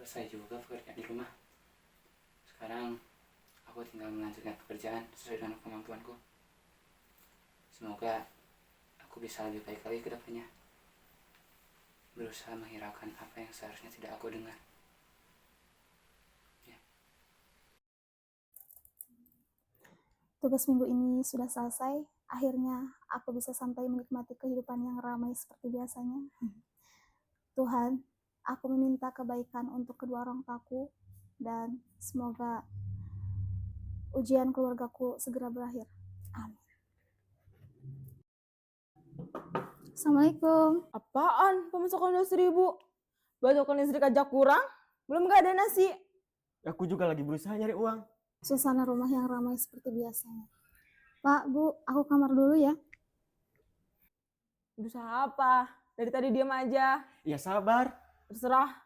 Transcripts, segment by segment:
selesai juga pekerjaan di rumah. Sekarang aku tinggal melanjutkan pekerjaan sesuai dengan kemampuanku. Semoga aku bisa lebih baik lagi ke depannya. Berusaha menghiraukan apa yang seharusnya tidak aku dengar. Ya. Tugas minggu ini sudah selesai. Akhirnya aku bisa sampai menikmati kehidupan yang ramai seperti biasanya. Tuhan, aku meminta kebaikan untuk kedua orang tuaku dan semoga ujian keluargaku segera berakhir. Amin. Assalamualaikum. Apaan? Pemasukan 12.000? Bacokan listrik aja kurang? Belum gak ada nasi. Aku juga lagi berusaha nyari uang. Suasana rumah yang ramai seperti biasanya. Pak, Bu, aku kamar dulu ya. Berusaha apa? Dari tadi diam aja. Ya sabar. Terserah.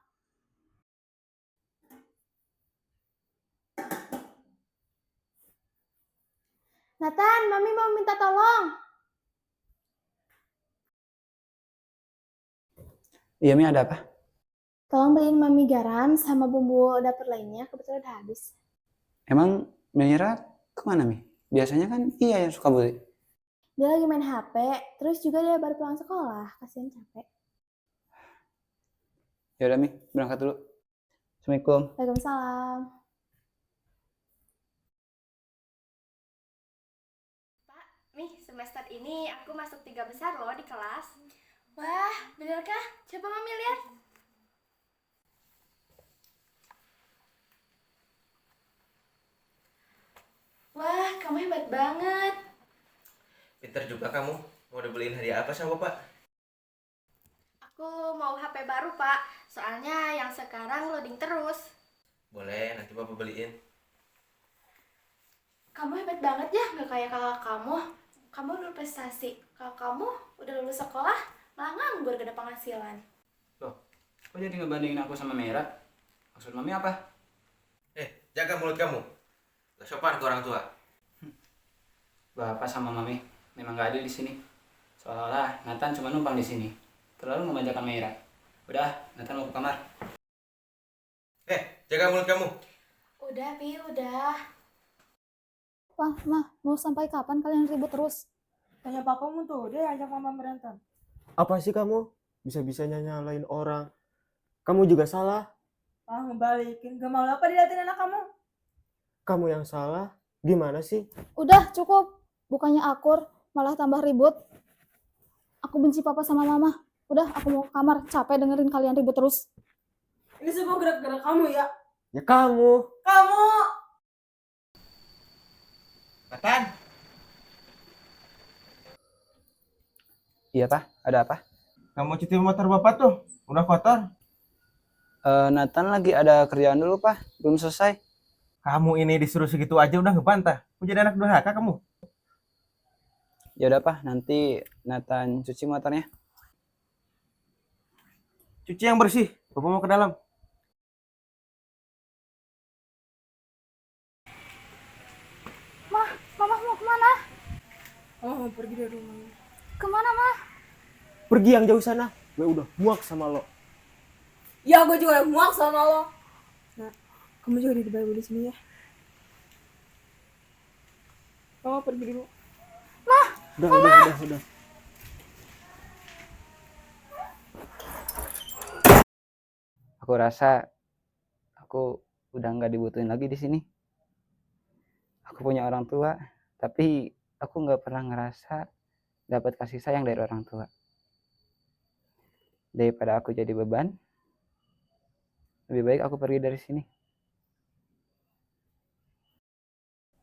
Nathan, Mami mau minta tolong. Iya, Mi, ada apa? Tolong beliin Mami garam sama bumbu dapur lainnya, kebetulan udah habis. Emang Mira kemana, Mi? Biasanya kan iya yang suka beli. Dia lagi main HP, terus juga dia baru pulang sekolah, kasihan capek. Ya udah, Mi, berangkat dulu. Assalamualaikum. Waalaikumsalam. Nih, semester ini aku masuk 3 besar loh di kelas. Wah, benerkah? Coba Mami lihat. Wah, kamu hebat banget. Pinter juga kamu. Mau dibeliin hadiah apa sama Bapak? Aku mau HP baru, Pak. Soalnya yang sekarang loading terus. Boleh, nanti Bapak beliin. Kamu hebat banget ya, nggak kayak kakak kamu. Kamu berprestasi. Kakak kamu udah lulus sekolah, malah nganggur gak ada penghasilan. Loh, kok jadi ngebandingin aku sama Mira? Maksud Mami apa? Jaga mulut kamu. Gak sopan ke orang tua. Bapak sama Mami memang gak ada di sini. Seolah-olah Nathan cuma numpang di sini. Terlalu memanjakan Mira. Udah, Nathan mau ke kamar. Jaga mulut kamu. Udah, Pi, udah. Wah, Mah, mau sampai kapan kalian ribut terus? Tanya papamu tuh, dia ajak mama berantem. Apa sih kamu? Bisa-bisanya nyalain orang. Kamu juga salah. Ah, ngebalikin. Gak mau apa diliatin anak kamu? Kamu yang salah. Gimana sih? Udah, cukup. Bukannya akur, malah tambah ribut. Aku benci papa sama mama. Udah, aku mau ke kamar. Capek dengerin kalian ribut terus. Ini semua gerak-gerak kamu ya? Ya kamu. Kamu! Nathan. Iya, Pak. Ada apa? Kamu cuci motor Bapak tuh. Udah kotor. Nathan lagi ada kerjaan dulu, Pak. Belum selesai. Kamu ini disuruh segitu aja udah ngebantah. Mau jadi anak durhaka kamu. Ya udah, Pak. Nanti Nathan cuci motornya. Cuci yang bersih. Bapak mau ke dalam. Mama mau kemana? Oh, mau pergi dari rumah ini. Kemana, Mah? Pergi yang jauh sana. Gue udah muak sama lo. Ya, gue juga muak sama lo. Nah, kamu juga dibayar di sini ya. Kamu pergi dulu. Udah. Aku rasa aku udah nggak dibutuhin lagi di sini. Aku punya orang tua, tapi aku nggak pernah ngerasa dapat kasih sayang dari orang tua. Daripada aku jadi beban, lebih baik aku pergi dari sini.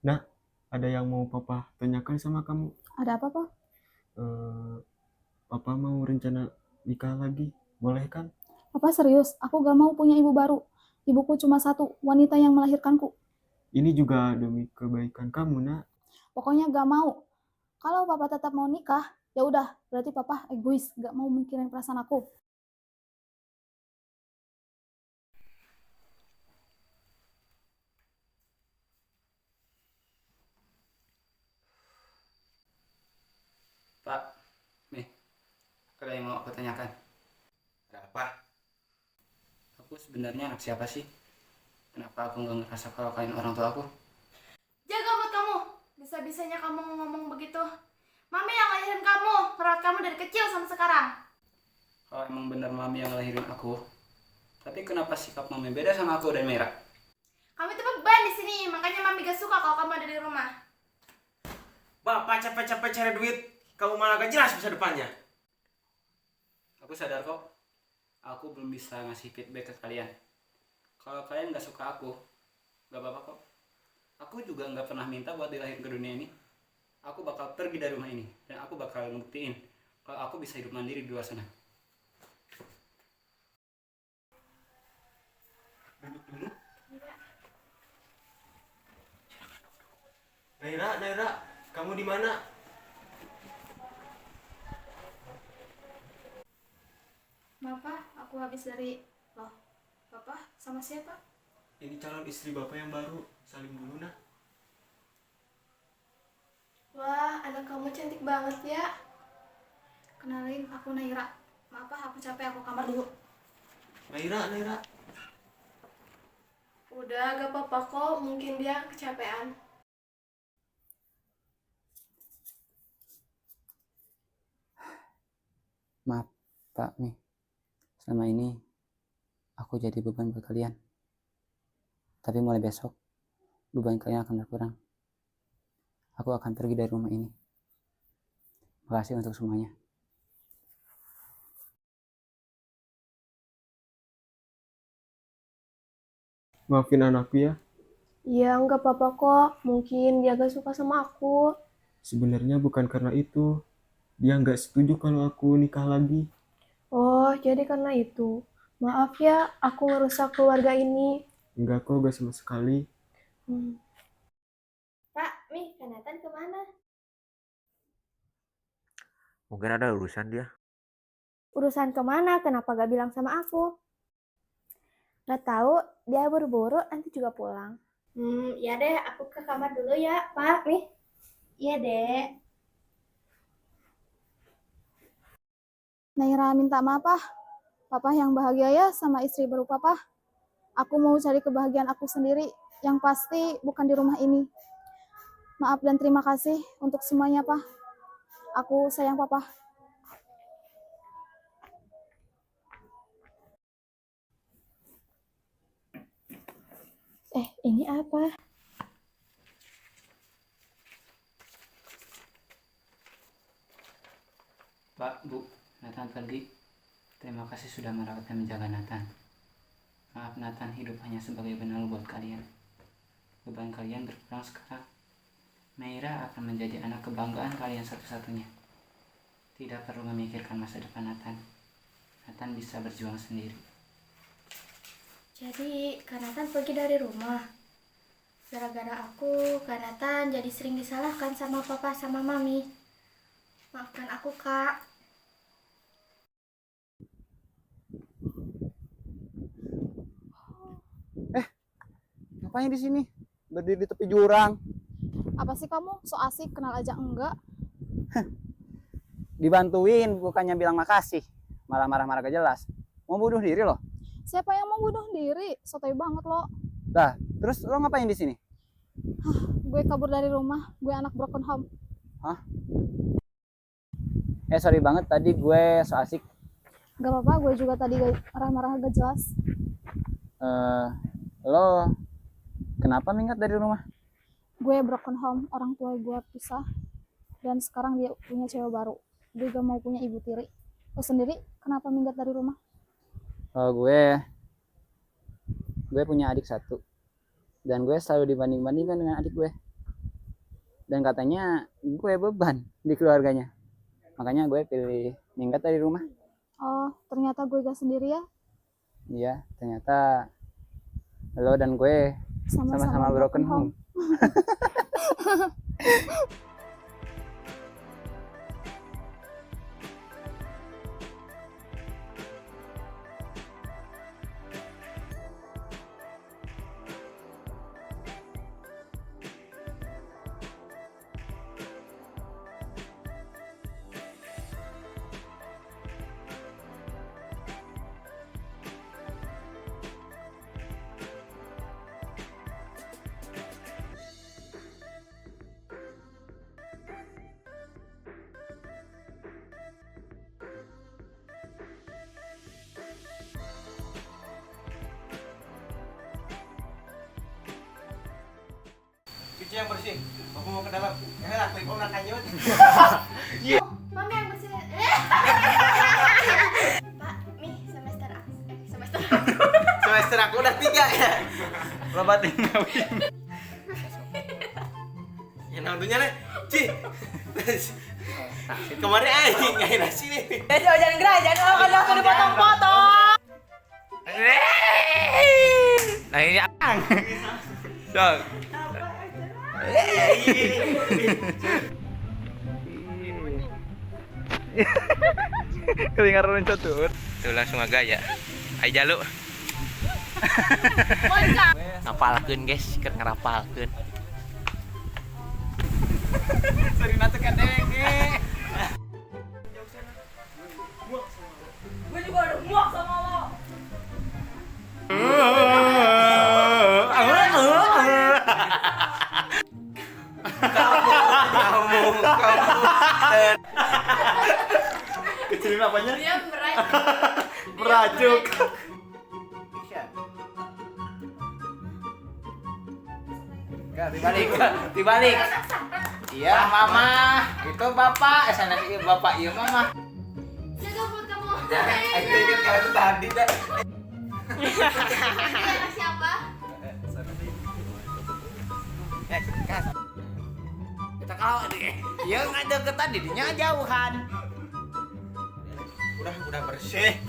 Nah, ada yang mau papa tanyakan sama kamu. Ada apa, Pak? Papa mau rencana nikah lagi. Boleh kan? Papa serius, aku gak mau punya ibu baru. Ibuku cuma satu, wanita yang melahirkanku. Ini juga demi kebaikan kamu, nak. Pokoknya gak mau. Kalau papa tetap mau nikah, ya udah, berarti papa egois, gak mau mikirin perasaan aku. Pak, nih, ada yang mau aku tanyakan. Ada apa? Aku sebenarnya anak siapa sih? Kenapa aku nggak ngerasa kalau kalian orang tua aku? Jaga mulut kamu. Bisa-bisanya kamu ngomong begitu. Mami yang lahirin kamu, merawat kamu dari kecil sampai sekarang. Kalau emang benar mami yang ngelahirin aku, tapi kenapa sikap mami beda sama aku dan Mira? Kamu itu beban di sini, makanya mami gak suka kalau kamu ada di rumah. Bapak capek-capek cari duit, kamu malah gak jelas masa depannya. Aku sadar kok, aku belum bisa ngasih feedback ke kalian. Kalau kalian nggak suka aku, nggak apa-apa kok. Aku juga nggak pernah minta buat dilahirin ke dunia ini. Aku bakal pergi dari rumah ini, dan aku bakal ngebuktiin kalau aku bisa hidup mandiri di luar sana. Duduk dulu. Naira, kamu di mana? Maaf Pak, aku habis dari... Loh, Bapak sama siapa? Ini calon istri bapak yang baru, salim dulu nah. Wah, anak kamu cantik banget ya. Kenalin, aku Naira. Maaf Pak, aku capek, aku kamar dulu. Naira. Udah, gak apa-apa kok, mungkin dia kecapean. Maaf, Pak, nih. Selama ini, aku jadi beban buat kalian. Tapi mulai besok, beban kalian akan berkurang. Aku akan pergi dari rumah ini. Makasih untuk semuanya. Maafin anakku ya. Iya, nggak apa-apa kok. Mungkin dia gak suka sama aku. Sebenarnya bukan karena itu. Dia nggak setuju kalau aku nikah lagi. Oh, jadi karena itu. Maaf ya, aku ngerusak keluarga ini. Enggak kok, gak sama sekali. Hmm. Pak, Kak Nathan kemana? Mungkin ada urusan dia. Urusan kemana? Kenapa gak bilang sama aku? Gak tahu, dia buru-buru, nanti juga pulang. Ya deh, aku ke kamar dulu ya, Pak. Iya deh. Naira minta maaf, Papa yang bahagia ya sama istri baru Papa. Aku mau cari kebahagiaan aku sendiri, yang pasti bukan di rumah ini. Maaf dan terima kasih untuk semuanya, Pak. Aku sayang Papa. Ini apa? Pak, Bu, Nathan pergi. Terima kasih sudah merawat dan menjaga Nathan. Maaf Nathan, hidup hanya sebagai penanggung buat kalian. Beban kalian berkurang sekarang. Naira akan menjadi anak kebanggaan kalian satu-satunya. Tidak perlu memikirkan masa depan Nathan. Nathan bisa berjuang sendiri. Jadi, Kak Nathan pergi dari rumah. Gara-gara aku, Kak Nathan jadi sering disalahkan sama Papa sama Mami. Maafkan aku, Kak. Ngapain di sini? Berdiri di tepi jurang. Apa sih kamu? So asik, kenal aja enggak? Dibantuin, bukannya bilang makasih. Malah marah-marah gak jelas. Mau bunuh diri loh. Siapa yang mau bunuh diri? Sotoy banget lo. Dah, terus lo ngapain di sini? Gue kabur dari rumah, gue anak broken home. Sorry banget tadi gue so asik. Gak apa-apa, gue juga tadi marah-marah gak jelas. Lo kenapa minggat dari rumah? Gue broken home, orang tua gue pisah. Dan sekarang dia punya cewek baru. Gue gak mau punya ibu tiri. Lo sendiri kenapa minggat dari rumah? Gue punya adik satu. Dan gue selalu dibanding-bandingkan dengan adik gue. Dan katanya gue beban di keluarganya. Makanya gue pilih minggat dari rumah. Oh, ternyata gue gak sendiri ya. Iya, ternyata lo dan gue sama-sama broken home. Bersih yang bersih. Bapak mau ke dalam. Lah, klip om nakanyut. Mami yang bersih. Pak, nih semester semester. Semester aku udah 3 ya. Lebatin ngawin. Yang nantunya nih, Ci. Kemarin aing ngain nasi nih. Jangan gerak, jangan langsung dipotong-potong. Nah ini ang. Sok. Kelingaran cotut. Tuh langsung agak ya. Ayo jaluk. Ngapalkeun guys, keur ngarapalkeun. Sering nate kadenge. Gue juga udah muak sama lo. Kecilin apanya? Dia merajuk. Merajuk. Enggak, dibalik. Iya, mama. Itu bapak. Sana bapak, iya mama. Jaga buat kamu. Aku ingat kamu tadi dah. Ini siapa? Kita kalau deh. Iya nggak deketan didinya jauhan. Udah bersih.